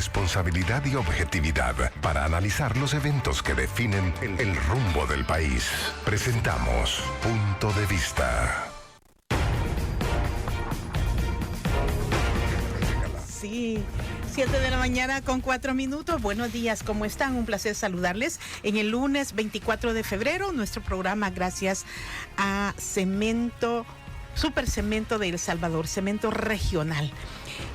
responsabilidad y objetividad para analizar los eventos que definen el rumbo del país. Presentamos Punto de Vista. Sí, 7 de la mañana con 4 minutos. Buenos días, ¿cómo están? Un placer saludarles en el lunes 24 de febrero. Nuestro programa gracias a Super Cemento de El Salvador, cemento regional.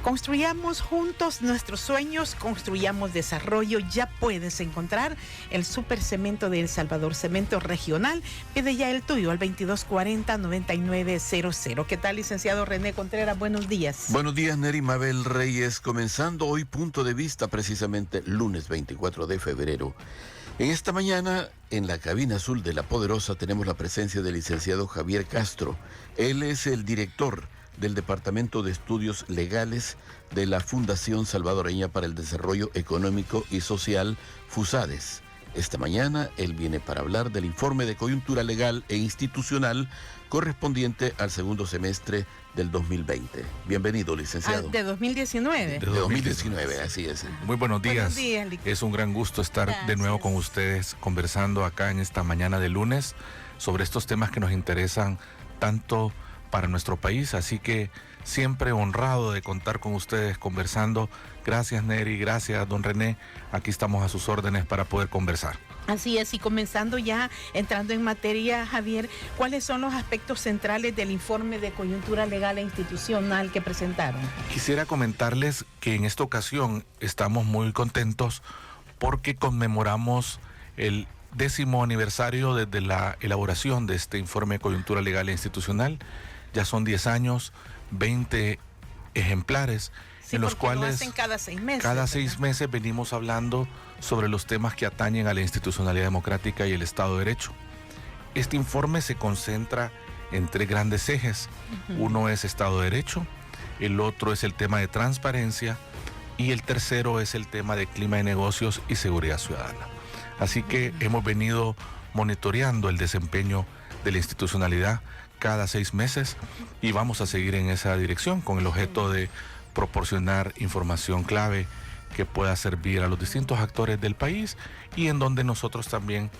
Construyamos juntos nuestros sueños, construyamos desarrollo. Ya puedes encontrar el Super Cemento de El Salvador, cemento regional. Pide ya el tuyo al 2240-9900. ¿Qué tal, licenciado René Contreras? Buenos días. Buenos días, Neri Mabel Reyes. Comenzando hoy Punto de Vista, precisamente lunes 24 de febrero. En esta mañana, en la cabina azul de La Poderosa, tenemos la presencia del licenciado Javier Castro. Él es el director del Departamento de Estudios Legales de la Fundación Salvadoreña para el Desarrollo Económico y Social, FUSADES. Esta mañana él viene para hablar del informe de coyuntura legal e institucional correspondiente al segundo semestre del 2020. Bienvenido, licenciado. De 2019. De 2019, así es. Muy buenos días. Buenos días. Es un gran gusto estar Gracias. de nuevo con ustedes conversando acá en esta mañana de lunes sobre estos temas que nos interesan tanto para nuestro país, así que siempre honrado de contar con ustedes conversando. Gracias, Neri, gracias, don René. Aquí estamos a sus órdenes para poder conversar. Así es, y comenzando ya, entrando en materia, Javier, ¿cuáles son los aspectos centrales del informe de coyuntura legal e institucional que presentaron? Quisiera comentarles que en esta ocasión estamos muy contentos porque conmemoramos el 10º aniversario desde la elaboración de este informe de coyuntura legal e institucional. Ya son 10 años, 20 ejemplares, Sí, en los porque cuales lo hacen cada 6 meses. cada 6 ¿verdad? meses venimos hablando sobre los temas que atañen a la institucionalidad democrática y el Estado de Derecho. Este informe se concentra en 3 grandes ejes. Uno es Estado de Derecho, el otro es el tema de transparencia y el tercero es el tema de clima de negocios y seguridad ciudadana. Así que hemos venido monitoreando el desempeño de la institucionalidad cada 6 meses y vamos a seguir en esa dirección con el objeto de proporcionar información clave que pueda servir a los distintos actores del país y en donde nosotros también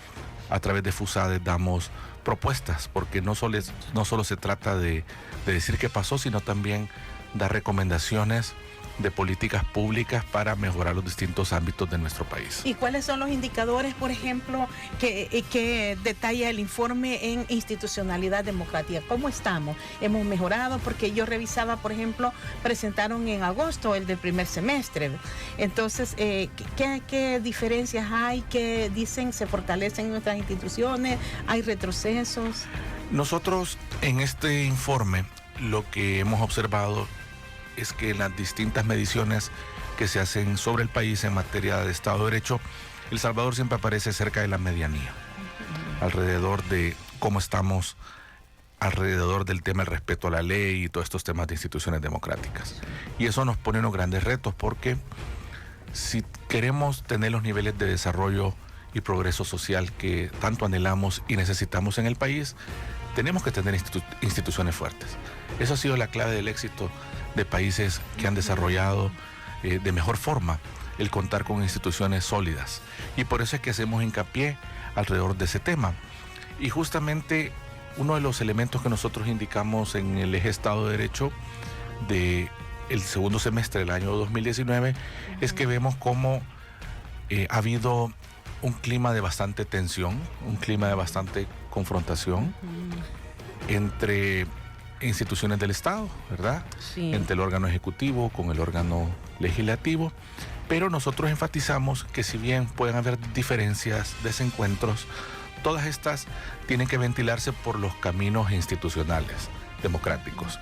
a través de FUSADES damos propuestas, porque no solo se trata de decir qué pasó, sino también dar recomendaciones de políticas públicas para mejorar los distintos ámbitos de nuestro país. ¿Y cuáles son los indicadores, por ejemplo, que detalla el informe en institucionalidad democrática? ¿Cómo estamos? ¿Hemos mejorado? Porque yo revisaba, por ejemplo, presentaron en agosto el del primer semestre. Entonces, ¿qué diferencias hay? ¿Qué dicen? ¿Se fortalecen nuestras instituciones? ¿Hay retrocesos? Nosotros en este informe lo que hemos observado es que en las distintas mediciones que se hacen sobre el país en materia de Estado de Derecho, El Salvador siempre aparece cerca de la medianía, alrededor de cómo estamos, alrededor del tema del respeto a la ley y todos estos temas de instituciones democráticas. Y eso nos pone unos grandes retos porque si queremos tener los niveles de desarrollo y progreso social que tanto anhelamos y necesitamos en el país, tenemos que tener instituciones fuertes. Eso ha sido la clave del éxito de países que han desarrollado de mejor forma el contar con instituciones sólidas. Y por eso es que hacemos hincapié alrededor de ese tema. Y justamente uno de los elementos que nosotros indicamos en el eje Estado de Derecho del segundo semestre del año 2019 es que vemos cómo ha habido un clima de bastante tensión, un clima de bastante confrontación entre instituciones del Estado, ¿verdad? Sí. Entre el órgano ejecutivo con el órgano legislativo, pero nosotros enfatizamos que si bien pueden haber diferencias, desencuentros, todas estas tienen que ventilarse por los caminos institucionales democráticos.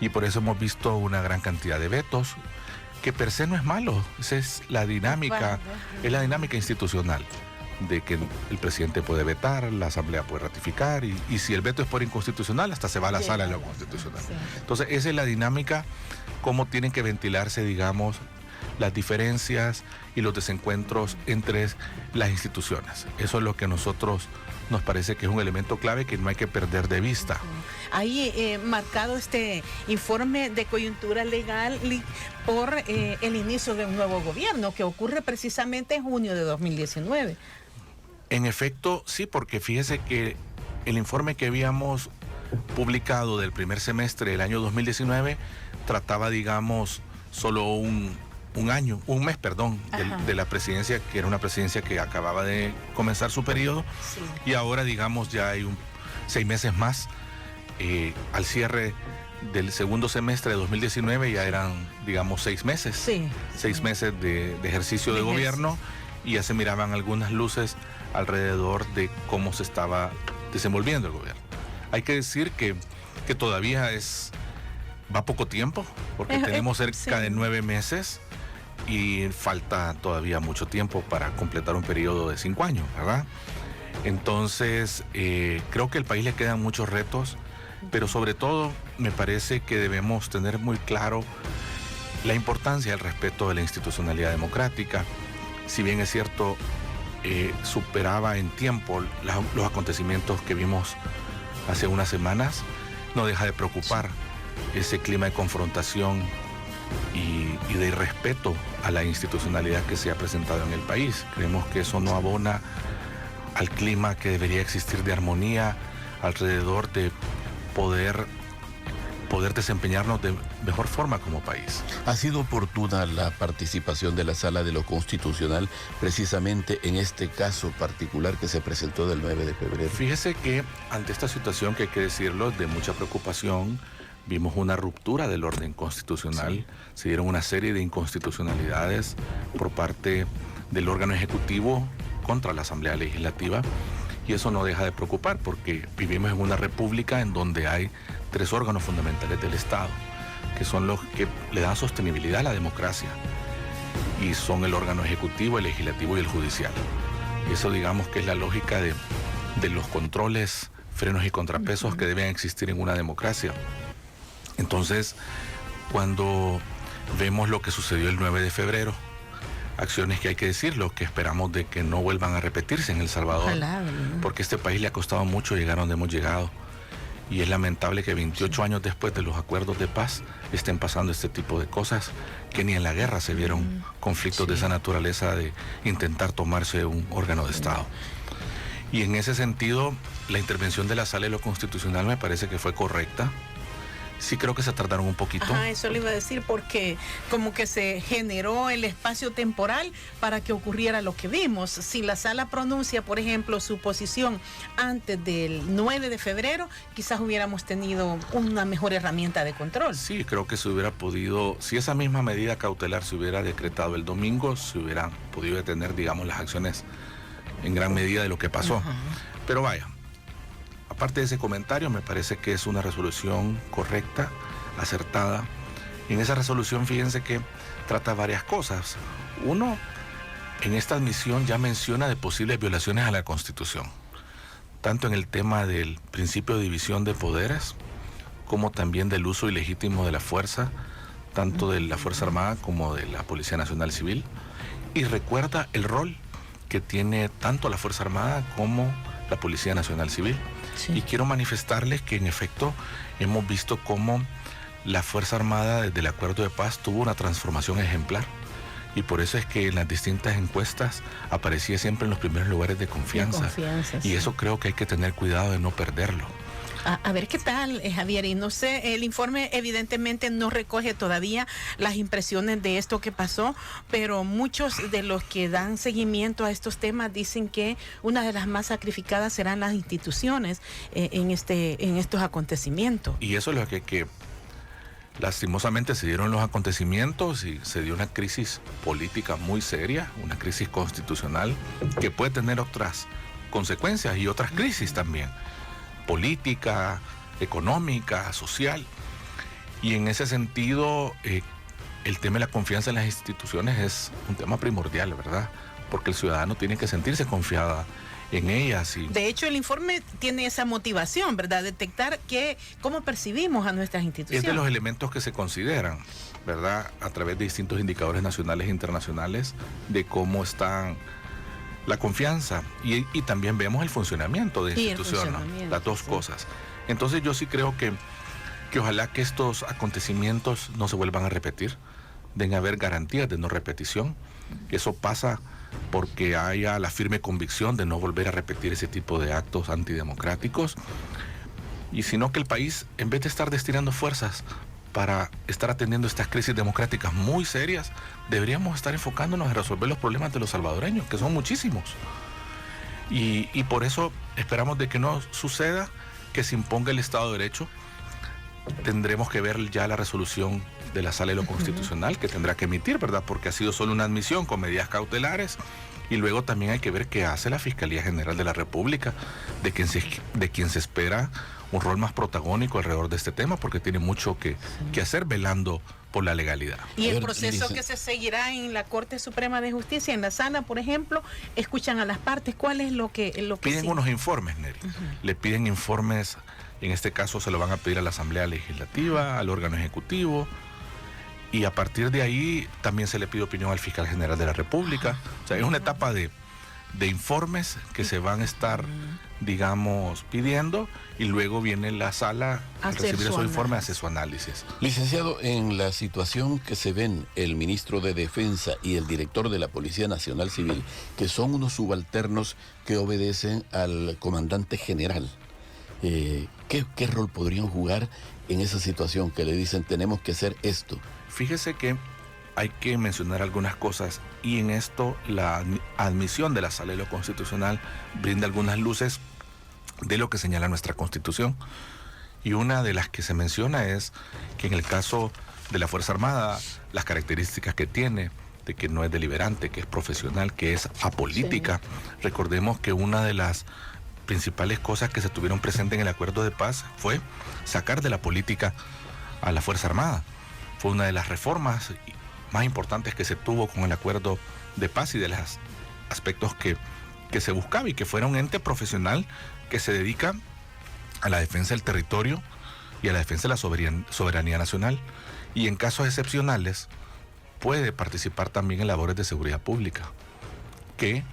Y por eso hemos visto una gran cantidad de vetos, que per se no es malo, esa es la dinámica, es la dinámica institucional, de que el presidente puede vetar, la asamblea puede ratificar, y si el veto es por inconstitucional, hasta se va a la sala de lo constitucional. Sí. Entonces, esa es la dinámica, cómo tienen que ventilarse, digamos, las diferencias y los desencuentros entre las instituciones. Eso es lo que a nosotros nos parece que es un elemento clave que no hay que perder de vista. Hay marcado este informe de coyuntura legal por el inicio de un nuevo gobierno que ocurre precisamente en junio de 2019. En efecto, sí, porque fíjese que el informe que habíamos publicado del primer semestre del año 2019 trataba, digamos, solo un mes, de la presidencia, que era una presidencia que acababa de comenzar su periodo, sí. Y ahora, digamos, ya hay 6 meses más. Al cierre del segundo semestre de 2019 ya eran, digamos, 6 meses. Sí. 6 meses de ejercicio de gobierno, y ya se miraban algunas luces alrededor de cómo se estaba desenvolviendo el gobierno. Hay que decir que todavía va poco tiempo, porque tenemos cerca de 9 meses y falta todavía mucho tiempo para completar un periodo de 5 años, ¿verdad? Entonces, creo que al país le quedan muchos retos, pero sobre todo me parece que debemos tener muy claro la importancia del respeto de la institucionalidad democrática. Si bien es cierto, superaba en tiempo los acontecimientos que vimos hace unas semanas, no deja de preocupar ese clima de confrontación y de irrespeto a la institucionalidad que se ha presentado en el país. Creemos que eso no abona al clima que debería existir de armonía alrededor de poder desempeñarnos de mejor forma como país. ¿Ha sido oportuna la participación de la Sala de lo Constitucional precisamente en este caso particular que se presentó del 9 de febrero? Fíjese que ante esta situación, que hay que decirlo, de mucha preocupación, vimos una ruptura del orden constitucional. Sí. Se dieron una serie de inconstitucionalidades por parte del órgano ejecutivo contra la Asamblea Legislativa, y eso no deja de preocupar porque vivimos en una república en donde hay 3 órganos fundamentales del Estado, que son los que le dan sostenibilidad a la democracia, y son el órgano ejecutivo, el legislativo y el judicial. Y eso, digamos, que es la lógica de los controles, frenos y contrapesos que deben existir en una democracia. Entonces, cuando vemos lo que sucedió el 9 de febrero, acciones que hay que decirlo, que esperamos de que no vuelvan a repetirse en El Salvador. Ojalá, porque a este país le ha costado mucho llegar a donde hemos llegado. Y es lamentable que 28 años después de los acuerdos de paz estén pasando este tipo de cosas, que ni en la guerra se vieron conflictos de esa naturaleza, de intentar tomarse un órgano de Estado. Y en ese sentido, la intervención de la Sala de lo Constitucional me parece que fue correcta. Sí, creo que se tardaron un poquito. Eso le iba a decir, porque como que se generó el espacio temporal para que ocurriera lo que vimos. Si la sala pronuncia, por ejemplo, su posición antes del 9 de febrero, quizás hubiéramos tenido una mejor herramienta de control. Sí, creo que se hubiera podido, si esa misma medida cautelar se hubiera decretado el domingo, se hubieran podido detener, digamos, las acciones en gran medida de lo que pasó. Pero vaya, aparte de ese comentario, me parece que es una resolución correcta, acertada. Y en esa resolución, fíjense que trata varias cosas. Uno, en esta admisión ya menciona de posibles violaciones a la Constitución, tanto en el tema del principio de división de poderes, como también del uso ilegítimo de la fuerza, tanto de la Fuerza Armada como de la Policía Nacional Civil. Y recuerda el rol que tiene tanto la Fuerza Armada como la Policía Nacional Civil. Sí. Y quiero manifestarles que en efecto hemos visto cómo la Fuerza Armada desde el acuerdo de paz tuvo una transformación ejemplar, y por eso es que en las distintas encuestas aparecía siempre en los primeros lugares de confianza, y eso creo que hay que tener cuidado de no perderlo. A ver qué tal, Javier, y no sé, el informe evidentemente no recoge todavía las impresiones de esto que pasó, pero muchos de los que dan seguimiento a estos temas dicen que una de las más sacrificadas serán las instituciones en estos acontecimientos. Y eso es lo que lastimosamente se dieron los acontecimientos, y se dio una crisis política muy seria, una crisis constitucional que puede tener otras consecuencias y otras crisis también, política, económica, social. Y en ese sentido, el tema de la confianza en las instituciones es un tema primordial, ¿verdad? Porque el ciudadano tiene que sentirse confiada en ellas. Y de hecho, el informe tiene esa motivación, ¿verdad? Detectar cómo percibimos a nuestras instituciones. es de los elementos que se consideran, ¿verdad? A través de distintos indicadores nacionales e internacionales de cómo están la confianza y también vemos el funcionamiento de instituciones, las dos cosas. Entonces yo sí creo que ojalá que estos acontecimientos no se vuelvan a repetir, deben haber garantías de no repetición. Eso pasa porque haya la firme convicción de no volver a repetir ese tipo de actos antidemocráticos, y sino que el país, en vez de estar destinando fuerzas para estar atendiendo estas crisis democráticas muy serias, deberíamos estar enfocándonos en resolver los problemas de los salvadoreños, que son muchísimos. Y por eso esperamos de que no suceda, que se imponga el Estado de Derecho. Tendremos que ver ya la resolución de la Sala de lo Constitucional que tendrá que emitir, ¿verdad? Porque ha sido solo una admisión con medidas cautelares, y luego también hay que ver qué hace la Fiscalía General de la República, de quien se espera un rol más protagónico alrededor de este tema, porque tiene mucho que hacer velando por la legalidad. Y el proceso que se seguirá en la Corte Suprema de Justicia, en la Sala, por ejemplo, escuchan a las partes. ¿Cuál es lo que piden sigue? Unos informes, Neri. Le piden informes. En este caso se lo van a pedir a la Asamblea Legislativa, al órgano ejecutivo, y a partir de ahí también se le pide opinión al Fiscal General de la República. O sea, es una etapa de informes que se van a estar, digamos, pidiendo, y luego viene la sala a recibir esos informes, hace su análisis. Licenciado, en la situación que se ven el ministro de Defensa y el director de la Policía Nacional Civil, que son unos subalternos que obedecen al comandante general, ¿qué rol podrían jugar en esa situación que le dicen tenemos que hacer esto? Fíjese que hay que mencionar algunas cosas, y en esto la admisión de la Sala de lo Constitucional brinda algunas luces de lo que señala nuestra Constitución. Y una de las que se menciona es que en el caso de la Fuerza Armada, las características que tiene, de que no es deliberante, que es profesional, que es apolítica. Sí. Recordemos que una de las principales cosas que se tuvieron presentes en el acuerdo de paz fue sacar de la política a la Fuerza Armada. Fue una de las reformas más importantes que se tuvo con el acuerdo de paz, y de los aspectos que se buscaba, y que fuera un ente profesional que se dedica a la defensa del territorio y a la defensa de la soberanía nacional, y en casos excepcionales puede participar también en labores de seguridad pública, que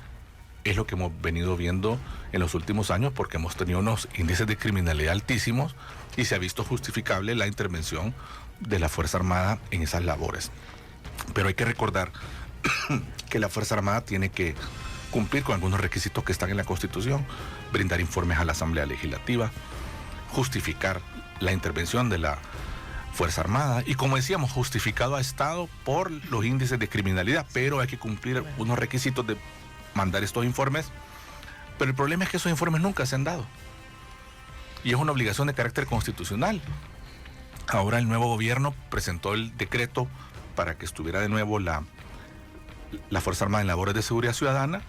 es lo que hemos venido viendo en los últimos años, porque hemos tenido unos índices de criminalidad altísimos y se ha visto justificable la intervención de la Fuerza Armada en esas labores. Pero hay que recordar que la Fuerza Armada tiene que cumplir con algunos requisitos que están en la Constitución: brindar informes a la Asamblea Legislativa, justificar la intervención de la Fuerza Armada, y como decíamos, justificado ha estado por los índices de criminalidad, pero hay que cumplir unos requisitos de mandar estos informes. Pero el problema es que esos informes nunca se han dado, y es una obligación de carácter constitucional. Ahora el nuevo gobierno presentó el decreto para que estuviera de nuevo la Fuerza Armada en labores de seguridad ciudadana.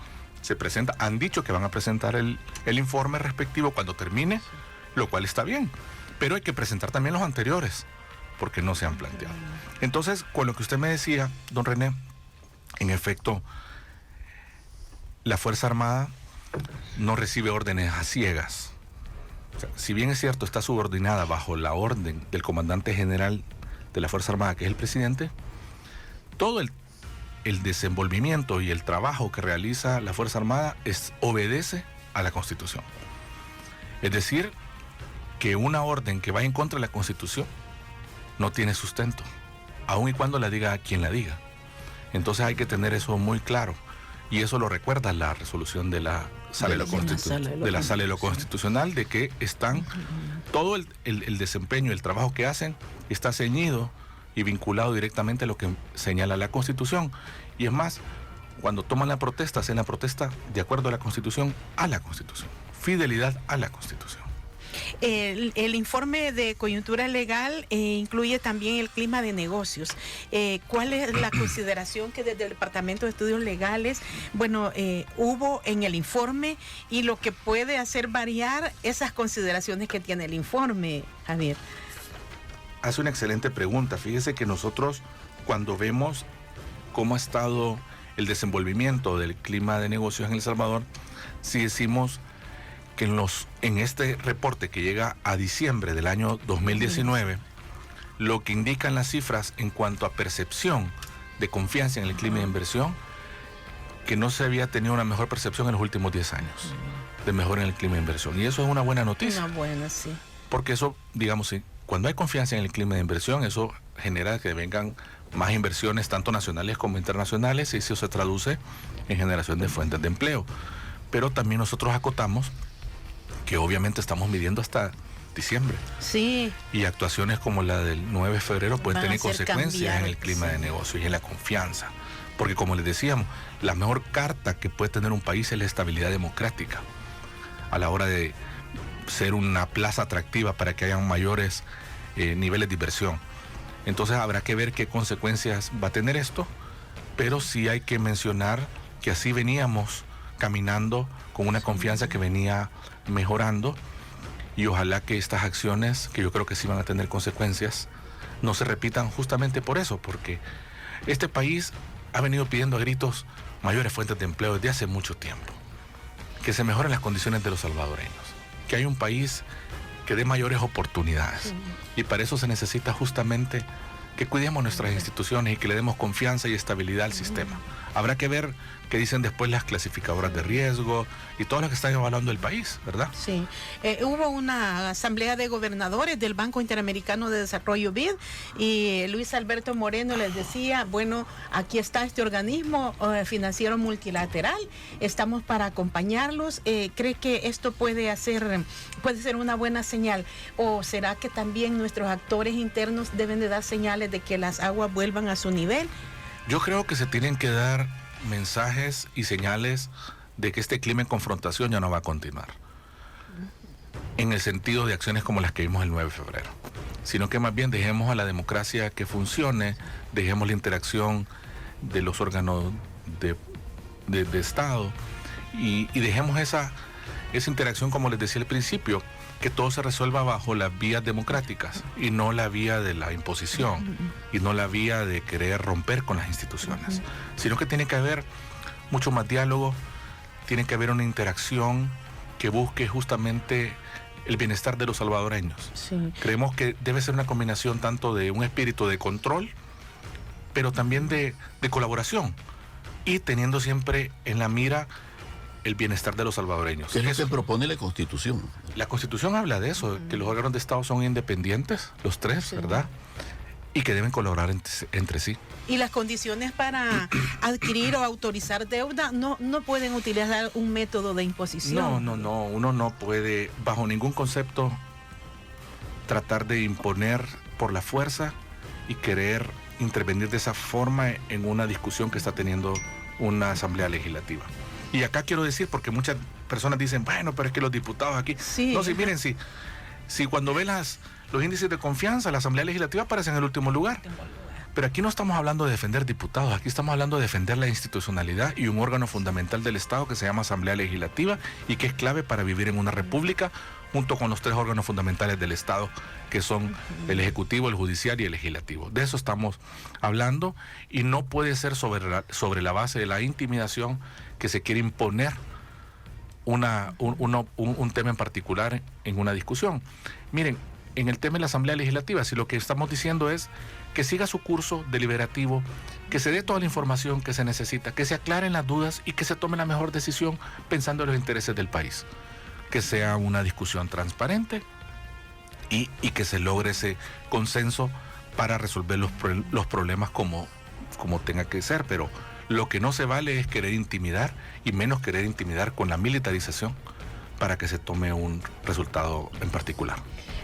Se presenta, han dicho que van a presentar el informe respectivo cuando termine, lo cual está bien, pero hay que presentar también los anteriores, porque no se han planteado. Entonces, con lo que usted me decía, don René, en efecto, la Fuerza Armada no recibe órdenes a ciegas. O sea, si bien es cierto, está subordinada bajo la orden del comandante general de la Fuerza Armada, que es el presidente, todo el desenvolvimiento y el trabajo que realiza la Fuerza Armada obedece a la Constitución. Es decir, que una orden que vaya en contra de la Constitución no tiene sustento, aun y cuando la diga quien la diga. Entonces hay que tener eso muy claro, y eso lo recuerda la resolución de la Sala de lo Constitucional, de que están todo el desempeño, el trabajo que hacen está ceñido y vinculado directamente a lo que señala la Constitución. Y es más, cuando toman la protesta, hacen la protesta de acuerdo a la Constitución, fidelidad a la Constitución. El informe de coyuntura legal incluye también el clima de negocios. ¿Cuál es la consideración que desde el Departamento de Estudios Legales, hubo en el informe, y lo que puede hacer variar esas consideraciones que tiene el informe, Javier? Hace una excelente pregunta. Fíjese que nosotros, cuando vemos cómo ha estado el desenvolvimiento del clima de negocios en El Salvador, si decimos que en este reporte que llega a diciembre del año 2019, lo que indican las cifras en cuanto a percepción de confianza en el clima de inversión, que no se había tenido una mejor percepción en los últimos 10 años de mejora en el clima de inversión. Y eso es una buena noticia. Una buena, sí. Porque eso, digamos, sí, cuando hay confianza en el clima de inversión, eso genera que vengan más inversiones, tanto nacionales como internacionales, y eso se traduce en generación de fuentes de empleo. Pero también nosotros acotamos que obviamente estamos midiendo hasta diciembre. Sí. Y actuaciones como la del 9 de febrero pueden tener consecuencias en el clima de sí. negocio y en la confianza. Porque como les decíamos, la mejor carta que puede tener un país es la estabilidad democrática a la hora de ser una plaza atractiva para que hayan mayores niveles de inversión. Entonces habrá que ver qué consecuencias va a tener esto, pero sí hay que mencionar que así veníamos caminando con una confianza que venía mejorando, y ojalá que estas acciones, que yo creo que sí van a tener consecuencias, no se repitan justamente por eso, porque este país ha venido pidiendo a gritos mayores fuentes de empleo desde hace mucho tiempo, que se mejoren las condiciones de los salvadoreños, que hay un país que dé mayores oportunidades. Sí. Y para eso se necesita justamente que cuidemos nuestras instituciones y que le demos confianza y estabilidad al sistema. Habrá que ver qué dicen después las clasificadoras de riesgo y todas las que están evaluando el país, ¿verdad? Sí. Hubo una asamblea de gobernadores del Banco Interamericano de Desarrollo BID, y Luis Alberto Moreno les decía, bueno, aquí está este organismo financiero multilateral, estamos para acompañarlos. ¿Cree que esto puede ser una buena señal? ¿O será que también nuestros actores internos deben de dar señales de que las aguas vuelvan a su nivel? Yo creo que se tienen que dar mensajes y señales de que este clima de confrontación ya no va a continuar, en el sentido de acciones como las que vimos el 9 de febrero, sino que más bien dejemos a la democracia que funcione, dejemos la interacción de los órganos de Estado y dejemos esa interacción, como les decía al principio, que todo se resuelva bajo las vías democráticas y no la vía de la imposición y no la vía de querer romper con las instituciones, sino que tiene que haber mucho más diálogo, tiene que haber una interacción que busque justamente el bienestar de los salvadoreños. Sí. Creemos que debe ser una combinación tanto de un espíritu de control, pero también de colaboración, y teniendo siempre en la mira el bienestar de los salvadoreños. ¿Qué es lo que propone la Constitución? La Constitución habla de eso, que los órganos de Estado son independientes, los tres, sí, ¿verdad? Y que deben colaborar entre sí. Y las condiciones para adquirir o autorizar deuda no pueden utilizar un método de imposición. No, uno no puede bajo ningún concepto tratar de imponer por la fuerza y querer intervenir de esa forma en una discusión que está teniendo una asamblea legislativa. Y acá quiero decir, porque muchas personas dicen, bueno, pero es que los diputados aquí... Sí. No, sí, miren, si cuando ven los índices de confianza, la Asamblea Legislativa aparece en el último lugar. Pero aquí no estamos hablando de defender diputados, aquí estamos hablando de defender la institucionalidad y un órgano fundamental del Estado que se llama Asamblea Legislativa y que es clave para vivir en una república, junto con los tres órganos fundamentales del Estado, que son el Ejecutivo, el Judicial y el Legislativo. De eso estamos hablando, y no puede ser sobre la base de la intimidación que se quiere imponer un tema en particular en una discusión. Miren, en el tema de la Asamblea Legislativa, si lo que estamos diciendo es que siga su curso deliberativo, que se dé toda la información que se necesita, que se aclaren las dudas y que se tome la mejor decisión pensando en los intereses del país. Que sea una discusión transparente y que se logre ese consenso para resolver los problemas como tenga que ser, pero lo que no se vale es querer intimidar, y menos querer intimidar con la militarización para que se tome un resultado en particular.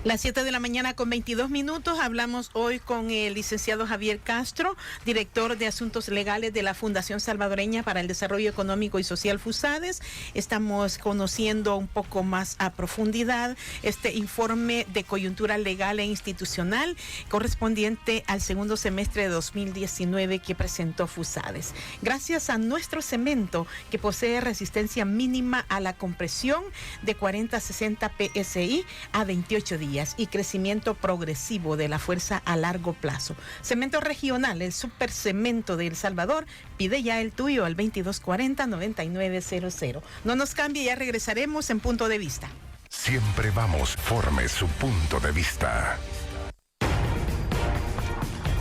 Las 7 de la mañana con 22 minutos. Hablamos hoy con el licenciado Javier Castro, director de Asuntos Legales de la Fundación Salvadoreña para el Desarrollo Económico y Social, FUSADES. Estamos conociendo un poco más a profundidad este informe de coyuntura legal e institucional correspondiente al segundo semestre de 2019 que presentó FUSADES. Gracias a nuestro cemento, que posee resistencia mínima a la compresión de 40 a 60 PSI a 28 días. vías y crecimiento progresivo de la fuerza a largo plazo. Cemento Regional, el supercemento de El Salvador, pide ya el tuyo al 2240-9900. No nos cambie, ya regresaremos en Punto de Vista. Siempre vamos, forme su punto de vista.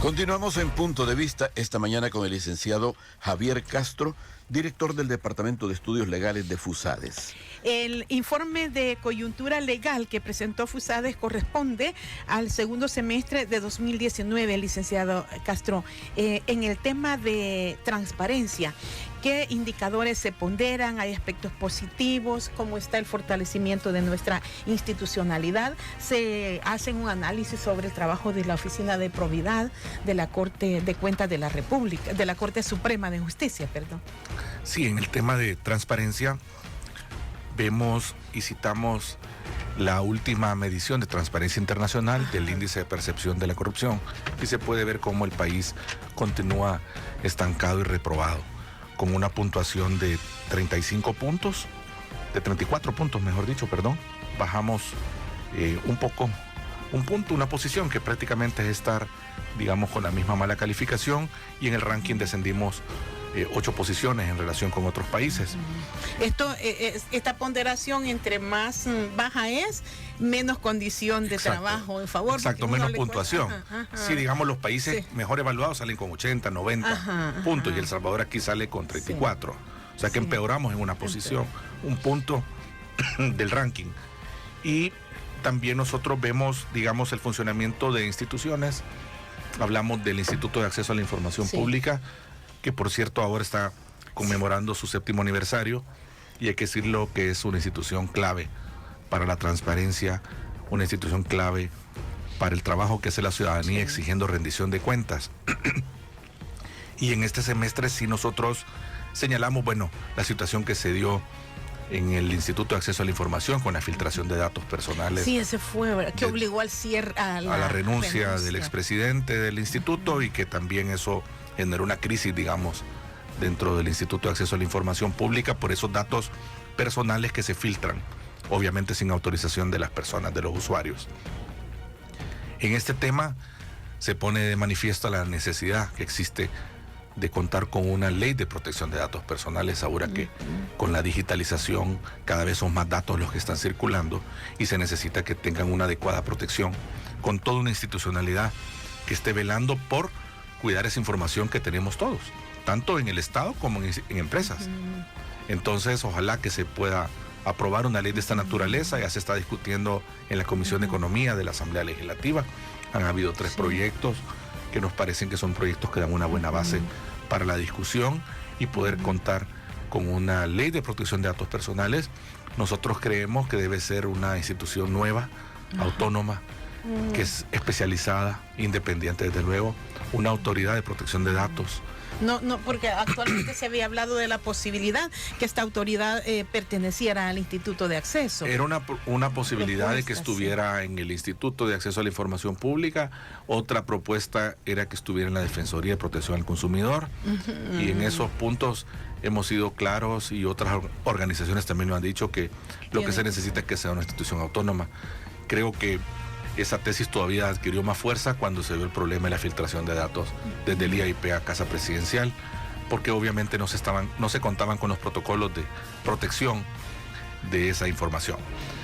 Continuamos en Punto de Vista esta mañana con el licenciado Javier Castro, director del Departamento de Estudios Legales de FUSADES. El informe de coyuntura legal que presentó FUSADES corresponde al segundo semestre de 2019, licenciado Castro. En el tema de transparencia, ¿qué indicadores se ponderan? ¿Hay aspectos positivos? ¿Cómo está el fortalecimiento de nuestra institucionalidad? ¿Se hacen un análisis sobre el trabajo de la Oficina de Probidad de la Corte de Cuentas de la República, de la Corte Suprema de Justicia, perdón? Sí, en el tema de transparencia vemos y citamos la última medición de Transparencia Internacional del índice de percepción de la corrupción y se puede ver cómo el país continúa estancado y reprobado, con una puntuación de 34 puntos, mejor dicho, bajamos un punto, una posición que prácticamente es estar, digamos, con la misma mala calificación, y en el ranking descendimos 8 posiciones en relación con otros países. Esta ponderación entre más baja es, menos condición de trabajo en favor. Exacto, menos puntuación. Sí, digamos, los países mejor evaluados salen con 80, 90 puntos, y El Salvador aquí sale con 34. O sea que empeoramos en una posición, un punto del ranking. Y también nosotros vemos, digamos, el funcionamiento de instituciones. Hablamos del Instituto de Acceso a la Información Pública, que por cierto ahora está conmemorando su 7º aniversario, y hay que decirlo que es una institución clave para la transparencia, una institución clave para el trabajo que hace la ciudadanía exigiendo rendición de cuentas. Y en este semestre sí nosotros señalamos, la situación que se dio en el Instituto de Acceso a la Información con la filtración de datos personales. Sí, ese fue, que obligó al cierre, a la renuncia del expresidente del instituto, y que también eso generó una crisis, digamos, dentro del Instituto de Acceso a la Información Pública por esos datos personales que se filtran, obviamente sin autorización de las personas, de los usuarios. En este tema se pone de manifiesto la necesidad que existe de contar con una ley de protección de datos personales, ahora que con la digitalización cada vez son más datos los que están circulando y se necesita que tengan una adecuada protección, con toda una institucionalidad que esté velando por cuidar esa información que tenemos todos, tanto en el Estado como en empresas. Entonces, ojalá que se pueda aprobar una ley de esta naturaleza. Ya se está discutiendo en la Comisión de Economía de la Asamblea Legislativa. Han habido 3 proyectos que nos parecen que son proyectos que dan una buena base para la discusión y poder contar con una ley de protección de datos personales. Nosotros creemos que debe ser una institución nueva, autónoma, que es especializada, independiente desde luego, una autoridad de protección de datos. No, porque actualmente se había hablado de la posibilidad que esta autoridad perteneciera al Instituto de Acceso. Era una posibilidad de que estuviera en el Instituto de Acceso a la Información Pública. Otra propuesta era que estuviera en la Defensoría de Protección al Consumidor. Y en esos puntos hemos sido claros, y otras organizaciones también lo han dicho, que lo que se necesita es que sea una institución autónoma. Creo que esa tesis todavía adquirió más fuerza cuando se vio el problema de la filtración de datos desde el IAIP a Casa Presidencial, porque obviamente no se contaban con los protocolos de protección de esa información.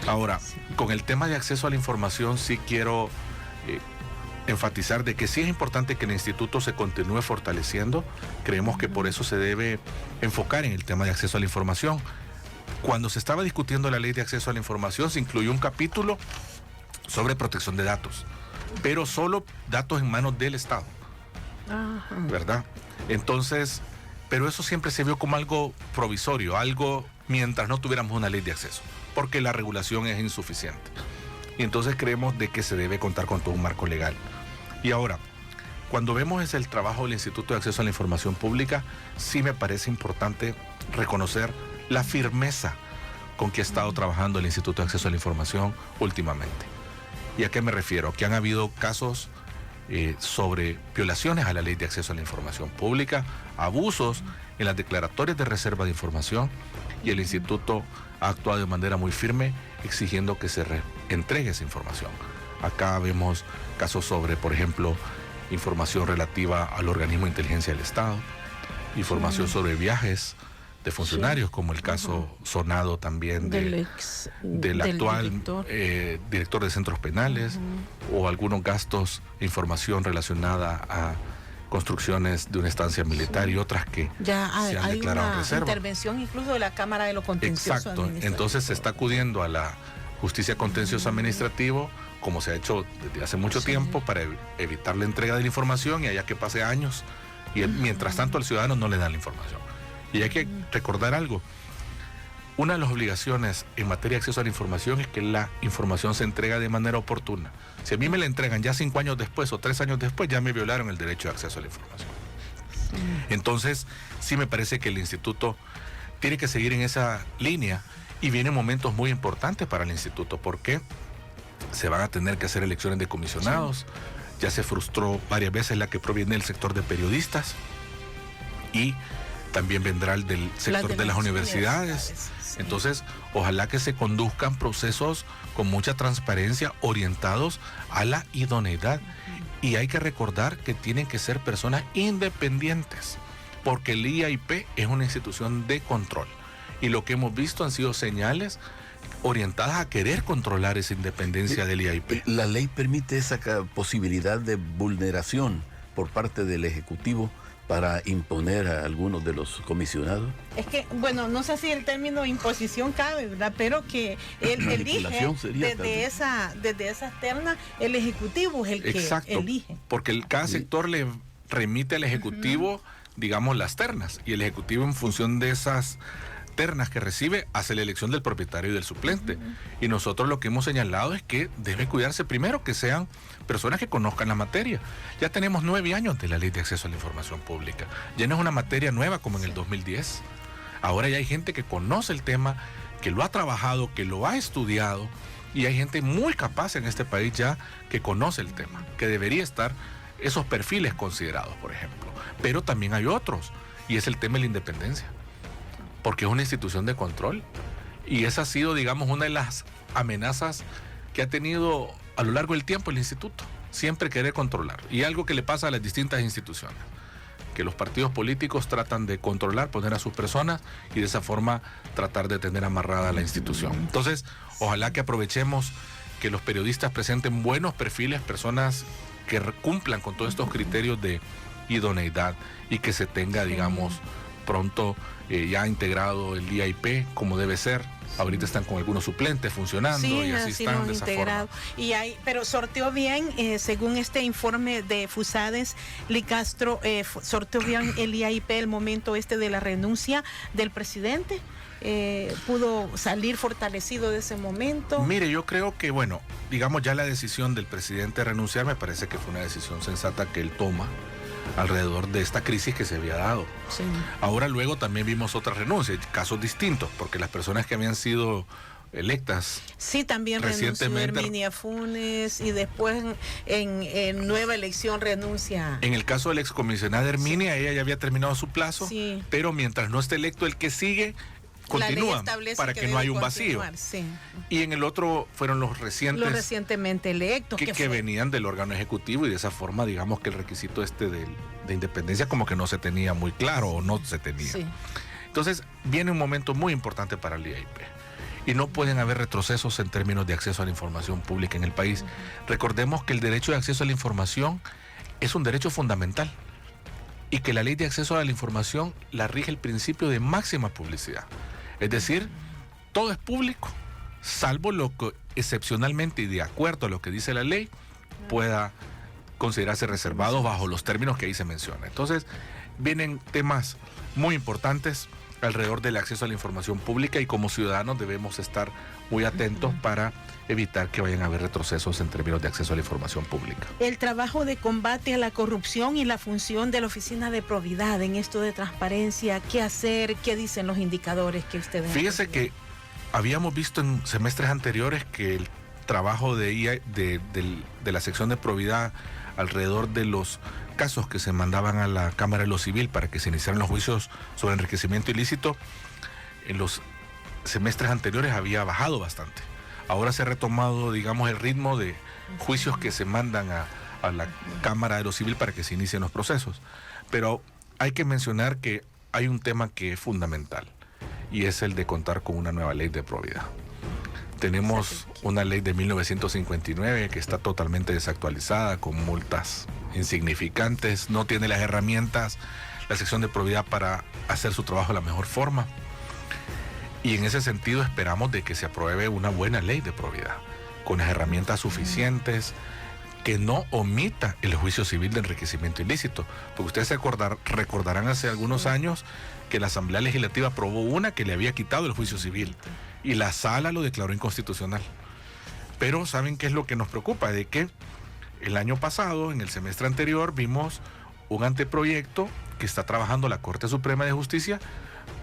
Ahora, con el tema de acceso a la información, sí quiero enfatizar de que sí es importante que el instituto se continúe fortaleciendo. Creemos que por eso se debe enfocar en el tema de acceso a la información. Cuando se estaba discutiendo la ley de acceso a la información, se incluyó un capítulo sobre protección de datos, pero solo datos en manos del Estado, ¿verdad? Entonces, pero eso siempre se vio como algo provisorio, algo mientras no tuviéramos una ley de acceso, porque la regulación es insuficiente. Y entonces creemos de que se debe contar con todo un marco legal. Y ahora, cuando vemos el trabajo del Instituto de Acceso a la Información Pública, sí me parece importante reconocer la firmeza con que ha estado trabajando el Instituto de Acceso a la Información últimamente. ¿Y a qué me refiero? Que han habido casos sobre violaciones a la ley de acceso a la información pública, abusos en las declaratorias de reserva de información, y el instituto ha actuado de manera muy firme exigiendo que se entregue esa información. Acá vemos casos sobre, por ejemplo, información relativa al organismo de inteligencia del Estado, información sobre viajes de funcionarios, como el caso sonado también del actual director de centros penales, o algunos gastos e información relacionada a construcciones de una estancia militar y otras que ya se han declarado una reserva. Intervención incluso de la Cámara de lo Contencioso. Exacto, entonces se está acudiendo a la justicia contencioso administrativo, como se ha hecho desde hace mucho tiempo, para evitar la entrega de la información y allá que pase años, y mientras tanto al ciudadano no le dan la información. Y hay que recordar algo. Una de las obligaciones en materia de acceso a la información es que la información se entrega de manera oportuna. Si a mí me la entregan ya 5 años después o 3 años después, ya me violaron el derecho de acceso a la información. Entonces, sí me parece que el instituto tiene que seguir en esa línea, y vienen momentos muy importantes para el instituto, porque se van a tener que hacer elecciones de comisionados. Ya se frustró varias veces la que proviene del sector de periodistas, y también vendrá el del sector de las universidades. Entonces, ojalá que se conduzcan procesos con mucha transparencia, orientados a la idoneidad. Y hay que recordar que tienen que ser personas independientes, porque el IAIP es una institución de control. Y lo que hemos visto han sido señales orientadas a querer controlar esa independencia del IAIP. La ley permite esa posibilidad de vulneración por parte del Ejecutivo para imponer a algunos de los comisionados. Es que, bueno, no sé si el término imposición cabe, ¿verdad? Pero que él elige desde esa terna, el Ejecutivo es el que elige. Porque cada sector le remite al Ejecutivo, digamos, las ternas, y el Ejecutivo, en función de esas ternas que recibe, hace la elección del propietario y del suplente. Y nosotros lo que hemos señalado es que debe cuidarse primero que sean personas que conozcan la materia. Ya tenemos 9 años de la Ley de Acceso a la Información Pública. Ya no es una materia nueva como en el 2010. Ahora ya hay gente que conoce el tema, que lo ha trabajado, que lo ha estudiado, y hay gente muy capaz en este país ya que conoce el tema, que debería estar esos perfiles considerados, por ejemplo. Pero también hay otros, y es el tema de la independencia, porque es una institución de control, y esa ha sido, digamos, una de las amenazas que ha tenido a lo largo del tiempo el instituto, siempre querer controlar, y algo que le pasa a las distintas instituciones, que los partidos políticos tratan de controlar, poner a sus personas, y de esa forma tratar de tener amarrada la institución. Entonces, ojalá que aprovechemos que los periodistas presenten buenos perfiles, personas que cumplan con todos estos criterios de idoneidad, y que se tenga, digamos, pronto ya integrado el IAIP como debe ser. Ahorita están con algunos suplentes funcionando, y así están de esa forma. Pero sorteó bien, según este informe de FUSADES, Licastro, sorteó bien el IAIP el momento de la renuncia del presidente. Pudo salir fortalecido de ese momento. Mire, yo creo que, bueno, digamos, ya la decisión del presidente de renunciar me parece que fue una decisión sensata que él toma alrededor de esta crisis que se había dado. Sí. Ahora luego también vimos otras renuncias, casos distintos, porque las personas que habían sido electas. Sí, también renunció Herminia Funes, y después en nueva elección renuncia. En el caso de la excomisionada Herminia, ella ya había terminado su plazo, pero mientras no esté electo el que sigue, continúan para que no haya un vacío. Sí. Y en el otro fueron los recientemente electos que venían del órgano ejecutivo, y de esa forma, digamos, que el requisito de independencia como que no se tenía muy claro, o no se tenía. Sí. Entonces viene un momento muy importante para el IAIP, y no pueden haber retrocesos en términos de acceso a la información pública en el país. Recordemos que el derecho de acceso a la información es un derecho fundamental, y que la Ley de Acceso a la Información la rige el principio de máxima publicidad. Es decir, todo es público, salvo lo que excepcionalmente y de acuerdo a lo que dice la ley pueda considerarse reservado bajo los términos que ahí se menciona. Entonces, vienen temas muy importantes alrededor del acceso a la información pública, y como ciudadanos debemos estar muy atentos para evitar que vayan a haber retrocesos en términos de acceso a la información pública. El trabajo de combate a la corrupción y la función de la Oficina de Probidad en esto de transparencia, ¿qué hacer? ¿Qué dicen los indicadores que ustedes Fíjese que habíamos visto en semestres anteriores que el trabajo de la sección de probidad alrededor de los casos que se mandaban a la Cámara de lo Civil para que se iniciaran los juicios sobre enriquecimiento ilícito, en los semestres anteriores había bajado bastante. Ahora se ha retomado, digamos, el ritmo de juicios que se mandan a la Cámara de lo Civil para que se inicien los procesos. Pero hay que mencionar que hay un tema que es fundamental y es el de contar con una nueva ley de probidad. Tenemos una ley de 1959 que está totalmente desactualizada, con multas insignificantes, no tiene las herramientas, la sección de probidad para hacer su trabajo de la mejor forma. Y en ese sentido esperamos de que se apruebe una buena ley de probidad, con las herramientas suficientes, que no omita el juicio civil de enriquecimiento ilícito. Porque ustedes recordarán hace algunos años que la Asamblea Legislativa aprobó una que le había quitado el juicio civil y la Sala lo declaró inconstitucional. Pero ¿saben qué es lo que nos preocupa? De que el año pasado, en el semestre anterior, vimos un anteproyecto que está trabajando la Corte Suprema de Justicia,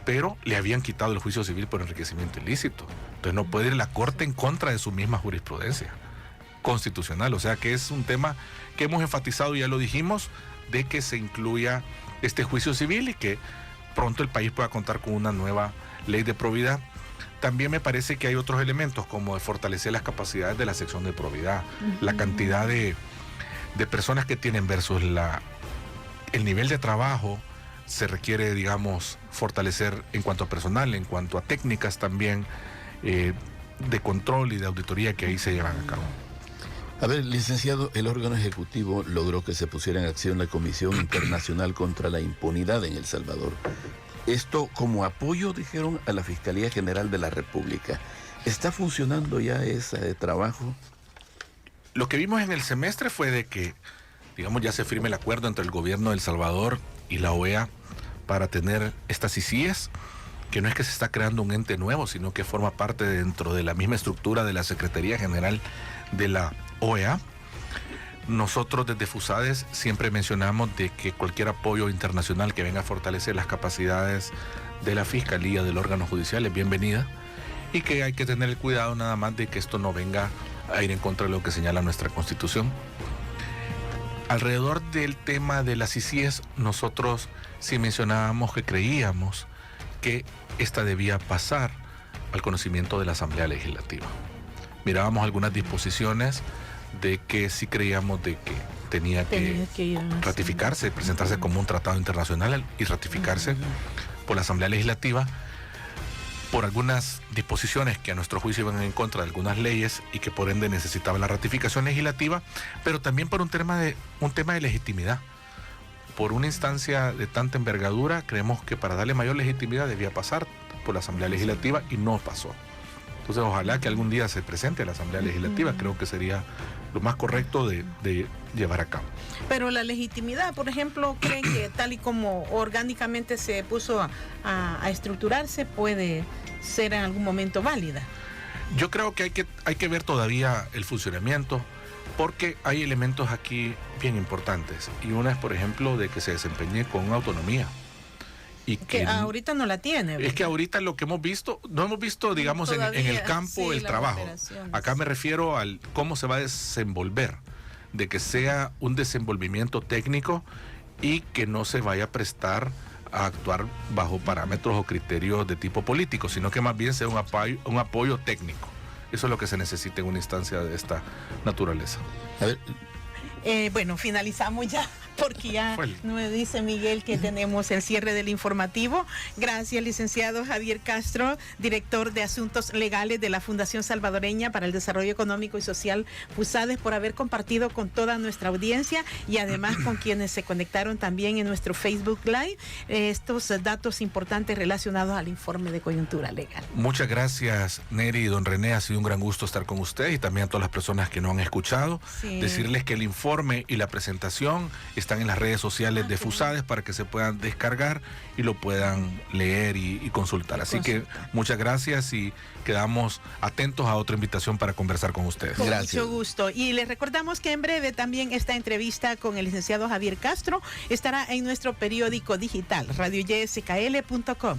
pero le habían quitado el juicio civil por enriquecimiento ilícito. Entonces no puede ir la Corte en contra de su misma jurisprudencia constitucional. O sea que es un tema que hemos enfatizado, ya lo dijimos, de que se incluya este juicio civil y que pronto el país pueda contar con una nueva ley de probidad. También me parece que hay otros elementos, como de fortalecer las capacidades de la sección de probidad, la cantidad de personas que tienen versus el nivel de trabajo. Se requiere, digamos, fortalecer en cuanto a personal, en cuanto a técnicas también de control y de auditoría que ahí se llevan a cabo. A ver, licenciado, el órgano ejecutivo logró que se pusiera en acción la Comisión Internacional contra la Impunidad en El Salvador. Esto como apoyo, dijeron, a la Fiscalía General de la República. ¿Está funcionando ya ese trabajo? Lo que vimos en el semestre fue de que, digamos, ya se firme el acuerdo entre el gobierno de El Salvador y la OEA para tener estas ICIES, que no es que se está creando un ente nuevo, sino que forma parte dentro de la misma estructura de la Secretaría General de la OEA. Nosotros desde FUSADES siempre mencionamos de que cualquier apoyo internacional que venga a fortalecer las capacidades de la Fiscalía, del órgano judicial, es bienvenida, y que hay que tener el cuidado nada más de que esto no venga a ir en contra de lo que señala nuestra Constitución. Alrededor del tema de las ICIES, nosotros sí mencionábamos que creíamos que esta debía pasar al conocimiento de la Asamblea Legislativa. Mirábamos algunas disposiciones de que sí creíamos de que tenía que ratificarse, presentarse como un tratado internacional y ratificarse por la Asamblea Legislativa, por algunas disposiciones que a nuestro juicio iban en contra de algunas leyes y que por ende necesitaba la ratificación legislativa, pero también por un tema de legitimidad. Por una instancia de tanta envergadura, creemos que para darle mayor legitimidad debía pasar por la Asamblea Legislativa y no pasó. Entonces ojalá que algún día se presente a la Asamblea Legislativa, creo que sería lo más correcto de llevar a cabo. Pero la legitimidad, por ejemplo, ¿creen que tal y como orgánicamente se puso a estructurarse, puede ser en algún momento válida? Yo creo que hay que ver todavía el funcionamiento, porque hay elementos aquí bien importantes. Y una es, por ejemplo, de que se desempeñe con autonomía. Y que ahorita no la tiene, ¿verdad? Es que ahorita lo que hemos visto, no hemos visto, digamos, todavía, en el campo, sí, el trabajo. Acá me refiero al cómo se va a desenvolver, de que sea un desenvolvimiento técnico y que no se vaya a prestar a actuar bajo parámetros o criterios de tipo político, sino que más bien sea un apoyo técnico. Eso es lo que se necesita en una instancia de esta naturaleza. A ver. Bueno, finalizamos ya, porque ya me dice Miguel que tenemos el cierre del informativo. Gracias, licenciado Javier Castro, director de Asuntos Legales de la Fundación Salvadoreña para el Desarrollo Económico y Social, FUSADES, por haber compartido con toda nuestra audiencia y además con quienes se conectaron también en nuestro Facebook Live estos datos importantes relacionados al informe de coyuntura legal. Muchas gracias, Neri y don René. Ha sido un gran gusto estar con ustedes y también a todas las personas que no han escuchado. Sí. Decirles que el informe y la presentación están en las redes sociales de FUSADES para que se puedan descargar y lo puedan leer y consultar. Así que muchas gracias y quedamos atentos a otra invitación para conversar con ustedes. Con mucho gusto. Y les recordamos que en breve también esta entrevista con el licenciado Javier Castro estará en nuestro periódico digital, radioyskl.com.